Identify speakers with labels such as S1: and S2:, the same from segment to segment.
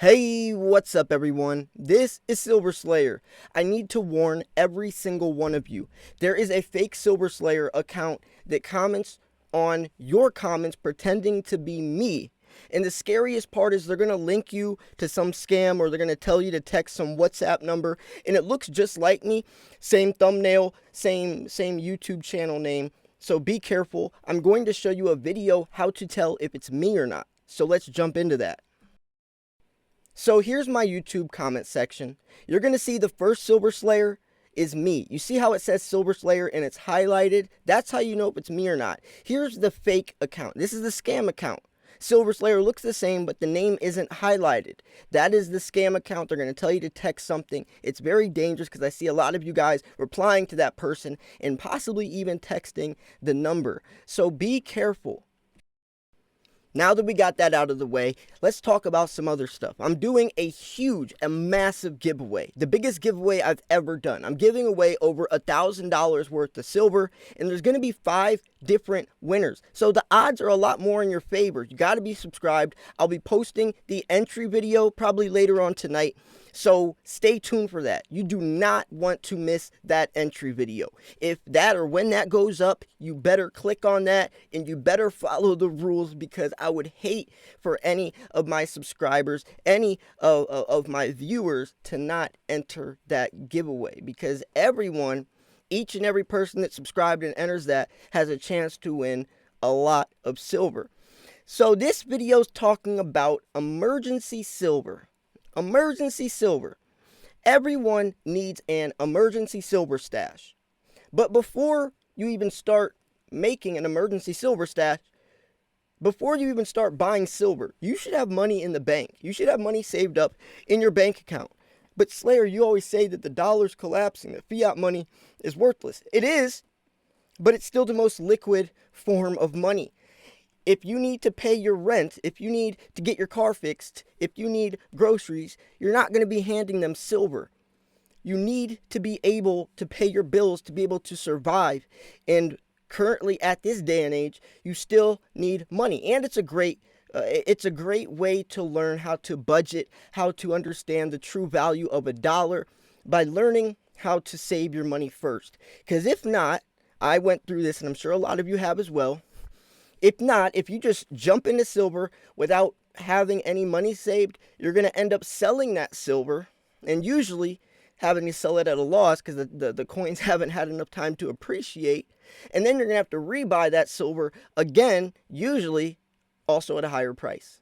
S1: Hey, what's up everyone? This is Silver Slayer. I need to warn every single one of you. There is a fake Silver Slayer account that comments on your comments pretending to be me. And the scariest part is they're going to link you to some scam, or they're going to tell you to text some WhatsApp number, and it looks just like me. Same thumbnail, same YouTube channel name. So be careful. I'm going to show you a video how to tell if it's me or not. So let's jump into that. So here's my YouTube comment section. You're going to see the first Silver Slayer is me. You see how it says Silver Slayer and it's highlighted? That's how you know if it's me or not. Here's the fake account. This is the scam account. Silver Slayer looks the same, but the name isn't highlighted. That is the scam account. They're going to tell you to text something. It's very dangerous because I see a lot of you guys replying to that person and possibly even texting the number. So be careful. Now that we got that out of the way, let's talk about some other stuff. I'm doing a massive giveaway. The biggest giveaway I've ever done. I'm giving away over $1,000 worth of silver, and there's going to be 5 different winners. So the odds are a lot more in your favor. You got to be subscribed. I'll be posting the entry video probably later on tonight. So stay tuned for that. You do not want to miss that entry video. If that or when that goes up, you better click on that and you better follow the rules, because I would hate for any of my subscribers, any of my viewers to not enter that giveaway, because everyone, each and every person that subscribed and enters that has a chance to win a lot of silver. So this video is talking about emergency silver. Emergency silver. Everyone needs an emergency silver stash. But before you even start making an emergency silver stash, before you even start buying silver, you should have money in the bank. You should have money saved up in your bank account. But Slayer, you always say that the dollar's collapsing, that fiat money is worthless. It is, but it's still the most liquid form of money. If you need to pay your rent, if you need to get your car fixed, if you need groceries, you're not going to be handing them silver. You need to be able to pay your bills to be able to survive. And currently at this day and age, you still need money. And it's a great way to learn how to budget, how to understand the true value of a dollar by learning how to save your money first. Because if not, I went through this and I'm sure a lot of you have as well. If not, if you just jump into silver without having any money saved, you're going to end up selling that silver, and usually having to sell it at a loss because the coins haven't had enough time to appreciate. And then you're going to have to rebuy that silver again, usually also at a higher price.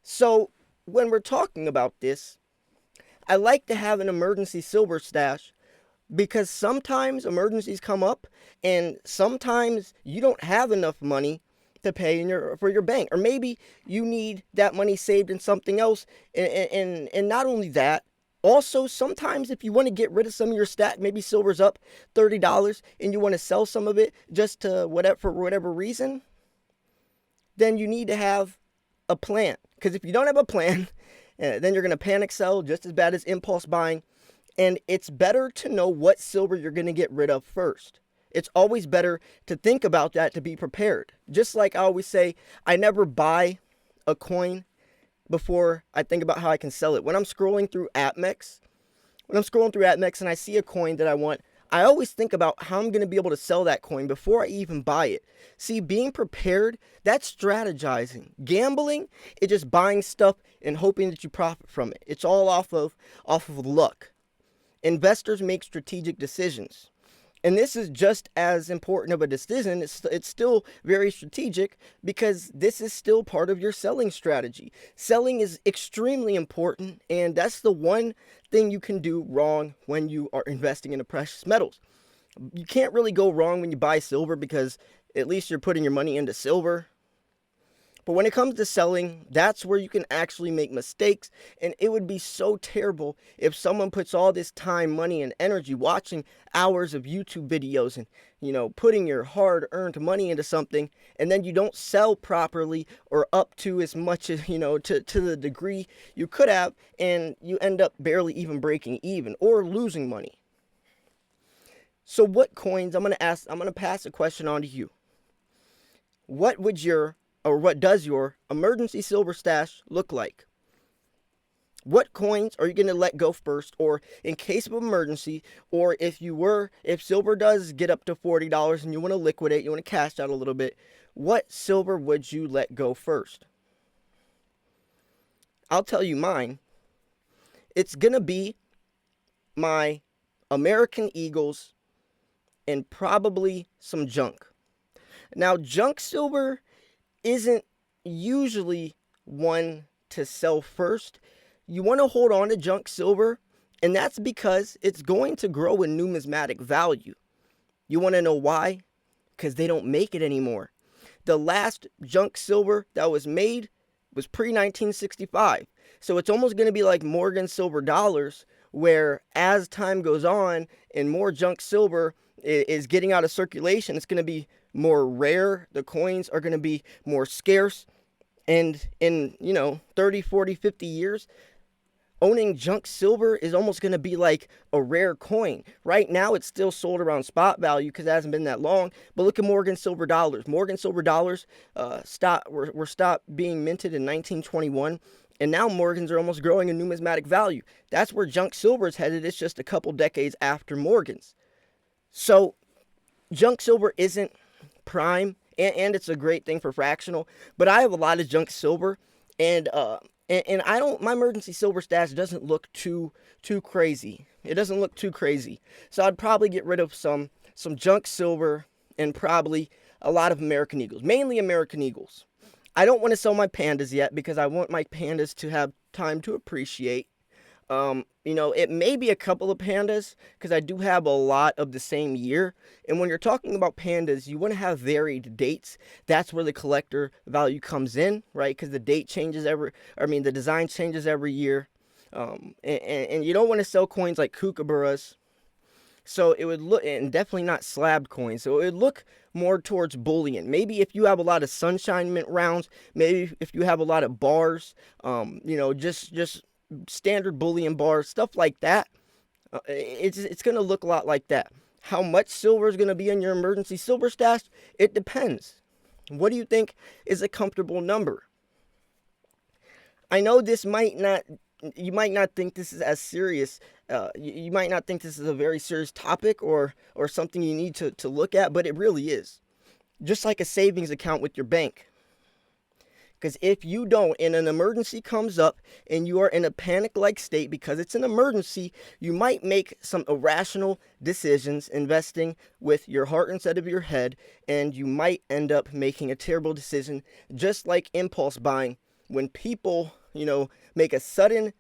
S1: So when we're talking about this, I like to have an emergency silver stash, because sometimes emergencies come up and sometimes you don't have enough money to pay for your bank. Or maybe you need that money saved in something else. And not only that, also sometimes if you want to get rid of some of your stack, maybe silver's up $30 and you want to sell some of it just to for whatever reason, then you need to have a plan. Because if you don't have a plan, then you're going to panic sell just as bad as impulse buying. And it's better to know what silver you're going to get rid of first. It's always better to think about that, to be prepared. Just like I always say, I never buy a coin before I think about how I can sell it. When I'm scrolling through AppMex, and I see a coin that I want, I always think about how I'm going to be able to sell that coin before I even buy it. See, being prepared, that's strategizing. Gambling, it's just buying stuff and hoping that you profit from it. It's all off of luck. Investors make strategic decisions. And this is just as important of a decision. It's still very strategic, because this is still part of your selling strategy. Selling is extremely important, and that's the one thing you can do wrong when you are investing in the precious metals. You can't really go wrong when you buy silver, because at least you're putting your money into silver. But when it comes to selling, that's where you can actually make mistakes. And it would be so terrible if someone puts all this time, money, and energy watching hours of YouTube videos and, putting your hard-earned money into something, and then you don't sell properly or up to as much as, to the degree you could have, and you end up barely even breaking even or losing money. So what coins, I'm going to pass a question on to you. What does your emergency silver stash look like? What coins are you going to let go first, or in case of emergency, or if silver does get up to $40 and you want to liquidate, you want to cash out a little bit, what silver would you let go first? I'll tell you mine. It's going to be my American Eagles and probably some junk. Now, junk silver isn't usually one to sell first. You want to hold on to junk silver, and that's because it's going to grow in numismatic value. You want to know why? Because they don't make it anymore. The last junk silver that was made was pre-1965. So it's almost going to be like Morgan silver dollars, where as time goes on and more junk silver is getting out of circulation, it's going to be more rare. The coins are going to be more scarce. And in, 30, 40, 50 years, owning junk silver is almost going to be like a rare coin. Right now, it's still sold around spot value because it hasn't been that long. But look at Morgan silver dollars. Morgan silver dollars were stopped being minted in 1921. And now Morgans are almost growing in numismatic value. That's where junk silver is headed. It's just a couple decades after Morgans. So junk silver isn't prime, and it's a great thing for fractional. But I have a lot of junk silver, and I don't. My emergency silver stash doesn't look too crazy. It doesn't look too crazy. So I'd probably get rid of some junk silver and probably a lot of American Eagles, mainly American Eagles. I don't want to sell my pandas yet because I want my pandas to have time to appreciate. It may be a couple of pandas because I do have a lot of the same year. And when you're talking about pandas, you want to have varied dates. That's where the collector value comes in, right? Because the the design changes every year. And you don't want to sell coins like kookaburras. So it would look, and definitely not slabbed coins. So it would look more towards bullion. Maybe if you have a lot of sunshine mint rounds, maybe if you have a lot of bars, just standard bullion bars, stuff like that. It's going to look a lot like that. How much silver is going to be in your emergency silver stash? It depends. What do you think is a comfortable number? I know you might not think this is as serious. You might not think this is a very serious topic or something you need to look at, but it really is. Just like a savings account with your bank. Because if you don't, and an emergency comes up and you are in a panic-like state because it's an emergency, you might make some irrational decisions investing with your heart instead of your head, and you might end up making a terrible decision, just like impulse buying. When people, make a sudden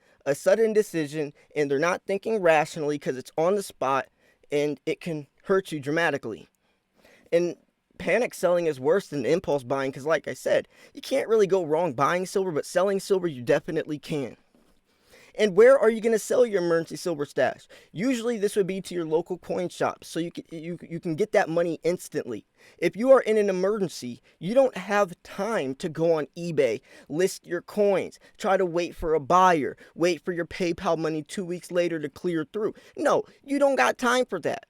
S1: decision and they're not thinking rationally because it's on the spot, and it can hurt you dramatically. And panic selling is worse than impulse buying because, like I said, you can't really go wrong buying silver, but selling silver you definitely can. And where are you going to sell your emergency silver stash? Usually this would be to your local coin shop, so you can get that money instantly. If you are in an emergency, you don't have time to go on eBay, list your coins, try to wait for a buyer, wait for your PayPal money 2 weeks later to clear through. No, you don't got time for that.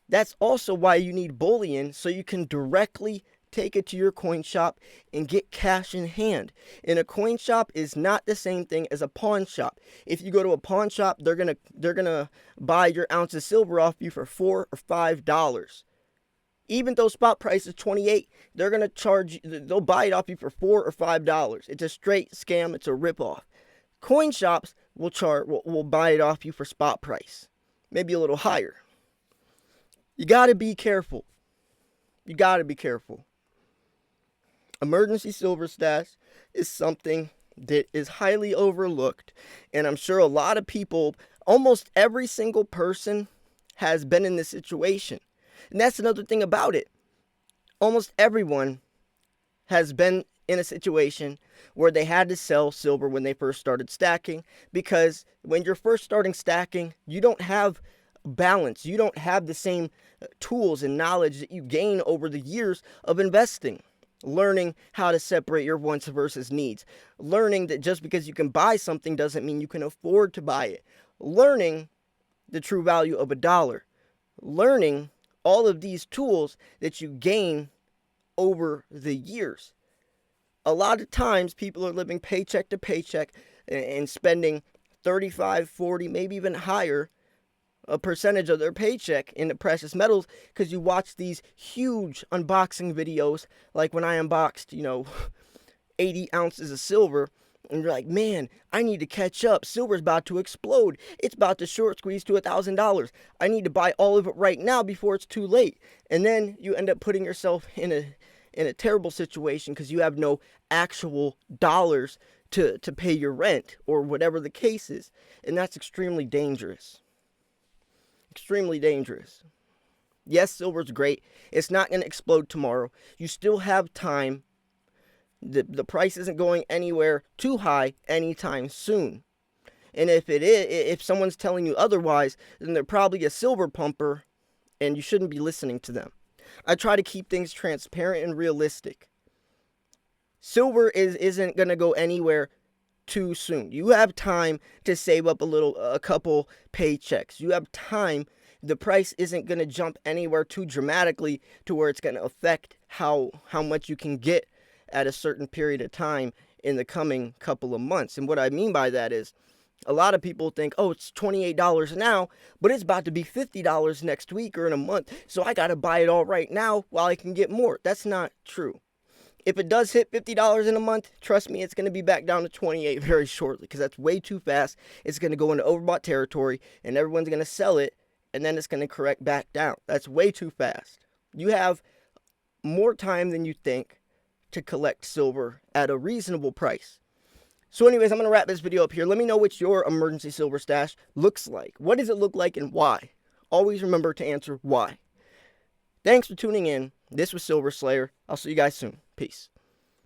S1: That's also why you need bullion, so you can directly take it to your coin shop and get cash in hand. And a coin shop is not the same thing as a pawn shop. If you go to a pawn shop, they're gonna buy your ounce of silver off you for $4 or $5. Even though spot price is $28, they'll buy it off you for $4 or $5. It's a straight scam. It's a ripoff. Coin shops will buy it off you for spot price, maybe a little higher. You got to be careful. You got to be careful. Emergency silver stash is something that is highly overlooked, and I'm sure a lot of people, almost every single person, has been in this situation. And that's another thing about it. Almost everyone has been in a situation where they had to sell silver when they first started stacking, because when you're first starting stacking, you don't have balance. You don't have the same tools and knowledge that you gain over the years of investing. Learning how to separate your wants versus needs. Learning that just because you can buy something doesn't mean you can afford to buy it. Learning the true value of a dollar. Learning all of these tools that you gain over the years. A lot of times people are living paycheck to paycheck and spending 35, 40, maybe even higher a percentage of their paycheck into precious metals because you watch these huge unboxing videos like when I unboxed, 80 ounces of silver, and you're like, man, I need to catch up. Silver's about to explode. It's about to short squeeze to $1,000. I need to buy all of it right now before it's too late. And then you end up putting yourself in a terrible situation because you have no actual dollars to pay your rent or whatever the case is. And that's extremely dangerous. Extremely dangerous. Yes, silver's great. It's not going to explode tomorrow. You still have time. The price isn't going anywhere too high anytime soon. And if someone's telling you otherwise, then they're probably a silver pumper and you shouldn't be listening to them. I try to keep things transparent and realistic. Silver isn't going to go anywhere too soon. You have time to save up a couple paychecks. You have time. The price isn't going to jump anywhere too dramatically to where it's going to affect how much you can get at a certain period of time in the coming couple of months. And what I mean by that is a lot of people think, oh, it's $28 now, but it's about to be $50 next week or in a month, so I got to buy it all right now while I can get more. That's not true. If it does hit $50 in a month, trust me, it's going to be back down to $28 very shortly because that's way too fast. It's going to go into overbought territory and everyone's going to sell it and then it's going to correct back down. That's way too fast. You have more time than you think to collect silver at a reasonable price. So anyways, I'm going to wrap this video up here. Let me know what your emergency silver stash looks like. What does it look like and why? Always remember to answer why. Thanks for tuning in. This was Silver Slayer. I'll see you guys soon. Peace.